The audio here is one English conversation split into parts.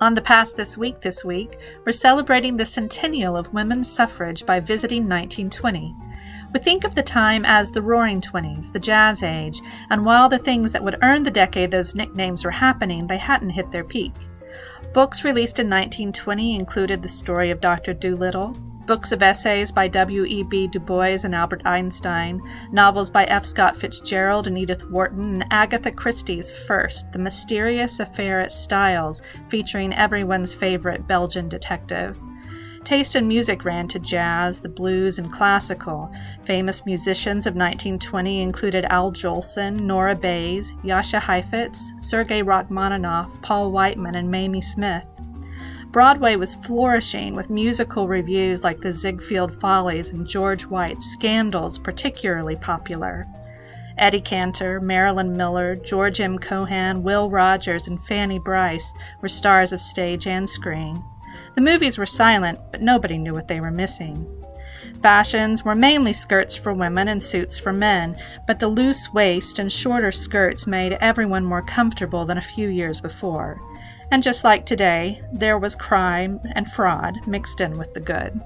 On the past this week, we're celebrating the centennial of women's suffrage by visiting 1920. We think of the time as the Roaring Twenties, the Jazz Age, and while the things that would earn the decade those nicknames were happening, they hadn't hit their peak. Books released in 1920 included The Story of Dr. Dolittle, books of essays by W.E.B. Du Bois and Albert Einstein, novels by F. Scott Fitzgerald and Edith Wharton, and Agatha Christie's First, The Mysterious Affair at Styles, featuring everyone's favorite Belgian detective. Taste in music ran to jazz, the blues, and classical. Famous musicians of 1920 included Al Jolson, Nora Bayes, Jascha Heifetz, Sergei Rachmaninoff, Paul Whiteman, and Mamie Smith. Broadway was flourishing, with musical reviews like the Ziegfeld Follies and George White's Scandals particularly popular. Eddie Cantor, Marilyn Miller, George M. Cohan, Will Rogers, and Fanny Brice were stars of stage and screen. The movies were silent, but nobody knew what they were missing. Fashions were mainly skirts for women and suits for men, but the loose waist and shorter skirts made everyone more comfortable than a few years before. And just like today, there was crime and fraud mixed in with the good.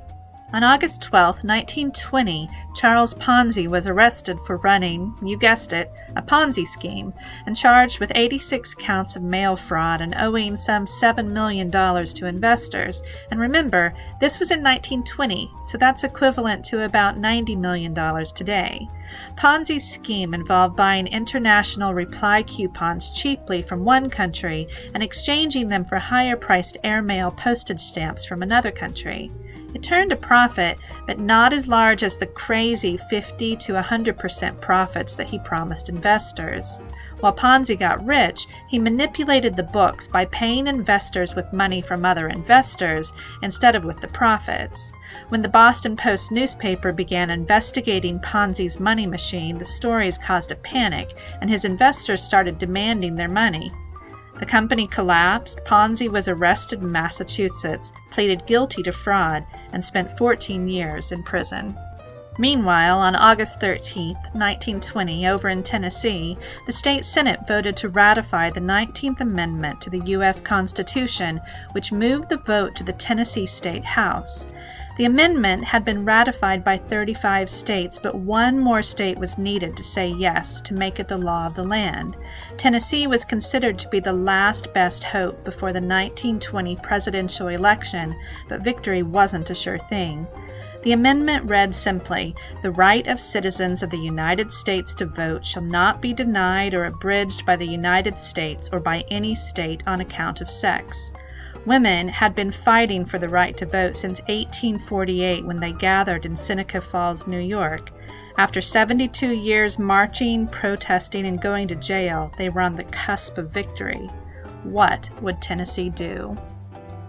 On August 12, 1920, Charles Ponzi was arrested for running, you guessed it, a Ponzi scheme, and charged with 86 counts of mail fraud and owing some $7 million to investors. And remember, this was in 1920, so that's equivalent to about $90 million today. Ponzi's scheme involved buying international reply coupons cheaply from one country and exchanging them for higher-priced airmail postage stamps from another country. It turned a profit, but not as large as the crazy 50 to 100% profits that he promised investors. While Ponzi got rich, he manipulated the books by paying investors with money from other investors instead of with the profits. When the Boston Post newspaper began investigating Ponzi's money machine, the stories caused a panic, and his investors started demanding their money. The company collapsed, Ponzi was arrested in Massachusetts, pleaded guilty to fraud, and spent 14 years in prison. Meanwhile, on August 13, 1920, over in Tennessee, the state Senate voted to ratify the 19th Amendment to the U.S. Constitution, which moved the vote to the Tennessee State House. The amendment had been ratified by 35 states, but one more state was needed to say yes to make it the law of the land. Tennessee was considered to be the last best hope before the 1920 presidential election, but victory wasn't a sure thing. The amendment read simply, "The right of citizens of the United States to vote shall not be denied or abridged by the United States or by any state on account of sex." Women had been fighting for the right to vote since 1848 when they gathered in Seneca Falls, New York. After 72 years marching, protesting, and going to jail, they were on the cusp of victory. What would Tennessee do?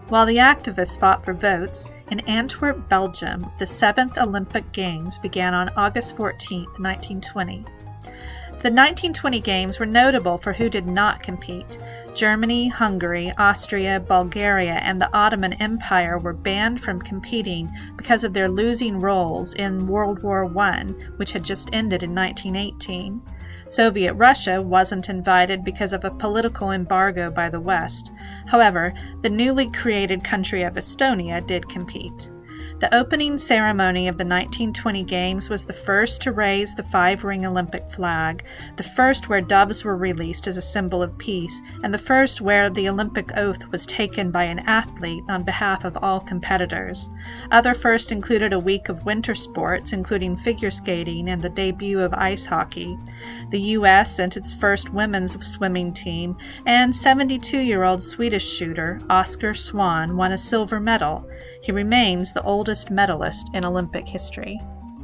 While the activists fought for votes, in Antwerp, Belgium, the 7th Olympic Games began on August 14, 1920. The 1920 Games were notable for who did not compete. Germany, Hungary, Austria, Bulgaria, and the Ottoman Empire were banned from competing because of their losing roles in World War I, which had just ended in 1918. Soviet Russia wasn't invited because of a political embargo by the West. However, the newly created country of Estonia did compete. The opening ceremony of the 1920 Games was the first to raise the 5-ring Olympic flag, the first where doves were released as a symbol of peace, and the first where the Olympic oath was taken by an athlete on behalf of all competitors. Other firsts included a week of winter sports, including figure skating and the debut of ice hockey. The U.S. sent its first women's swimming team, and 72-year-old Swedish shooter Oskar Swan won a silver medal. He remains the oldest medalist in Olympic history.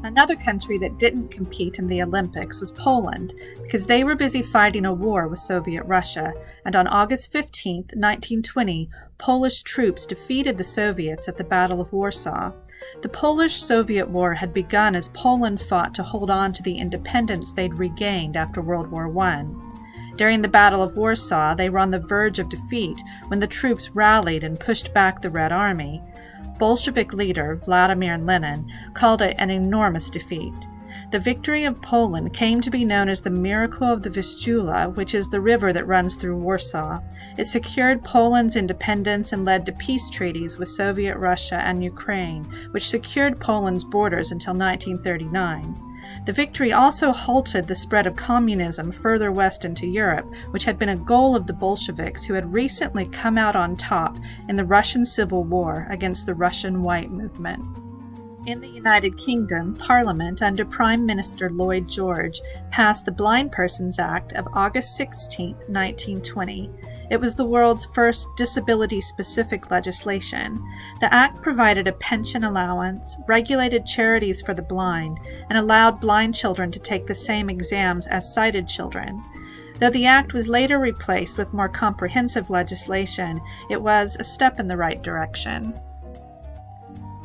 Another country that didn't compete in the Olympics was Poland, because they were busy fighting a war with Soviet Russia, and on August 15, 1920, Polish troops defeated the Soviets at the Battle of Warsaw. The Polish-Soviet War had begun as Poland fought to hold on to the independence they'd regained after World War I. During the Battle of Warsaw, they were on the verge of defeat when the troops rallied and pushed back the Red Army. Bolshevik leader Vladimir Lenin called it an enormous defeat. The victory of Poland came to be known as the Miracle of the Vistula, which is the river that runs through Warsaw. It secured Poland's independence and led to peace treaties with Soviet Russia and Ukraine, which secured Poland's borders until 1939. The victory also halted the spread of communism further west into Europe, which had been a goal of the Bolsheviks, who had recently come out on top in the Russian Civil War against the Russian White Movement. In the United Kingdom, Parliament, under Prime Minister Lloyd George, passed the Blind Persons Act of August 16, 1920. It was the world's first disability-specific legislation. The act provided a pension allowance, regulated charities for the blind, and allowed blind children to take the same exams as sighted children. Though the act was later replaced with more comprehensive legislation, it was a step in the right direction.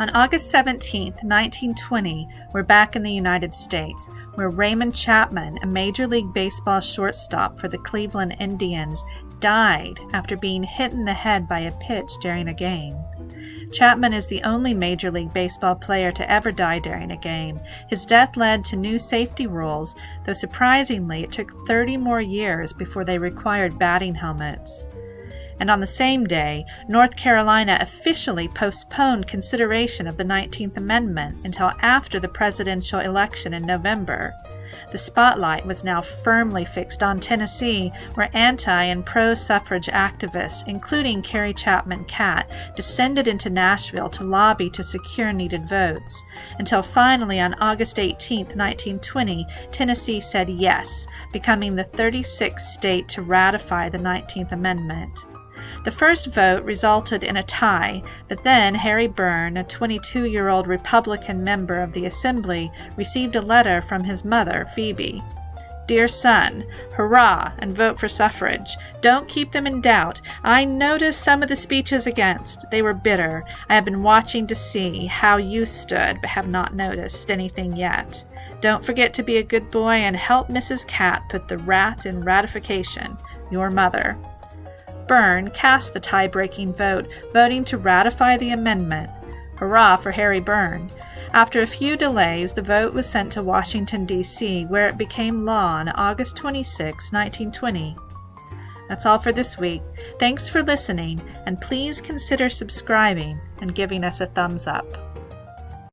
On August 17, 1920, we're back in the United States, where Raymond Chapman, a Major League Baseball shortstop for the Cleveland Indians, died after being hit in the head by a pitch during a game. Chapman is the only Major League Baseball player to ever die during a game. His death led to new safety rules, though surprisingly it took 30 more years before they required batting helmets. And on the same day, North Carolina officially postponed consideration of the 19th Amendment until after the presidential election in November. The spotlight was now firmly fixed on Tennessee, where anti- and pro-suffrage activists, including Carrie Chapman Catt, descended into Nashville to lobby to secure needed votes, until finally on August 18, 1920, Tennessee said yes, becoming the 36th state to ratify the 19th Amendment. The first vote resulted in a tie, but then Harry Byrne, a 22-year-old Republican member of the Assembly, received a letter from his mother, Phoebe. "Dear son, hurrah and vote for suffrage. Don't keep them in doubt. I noticed some of the speeches against. They were bitter. I have been watching to see how you stood, but have not noticed anything yet. Don't forget to be a good boy and help Mrs. Catt put the rat in ratification. Your mother." Byrne cast the tie-breaking vote, voting to ratify the amendment. Hurrah for Harry Byrne. After a few delays, the vote was sent to Washington, D.C., where it became law on August 26, 1920. That's all for this week. Thanks for listening, and please consider subscribing and giving us a thumbs up.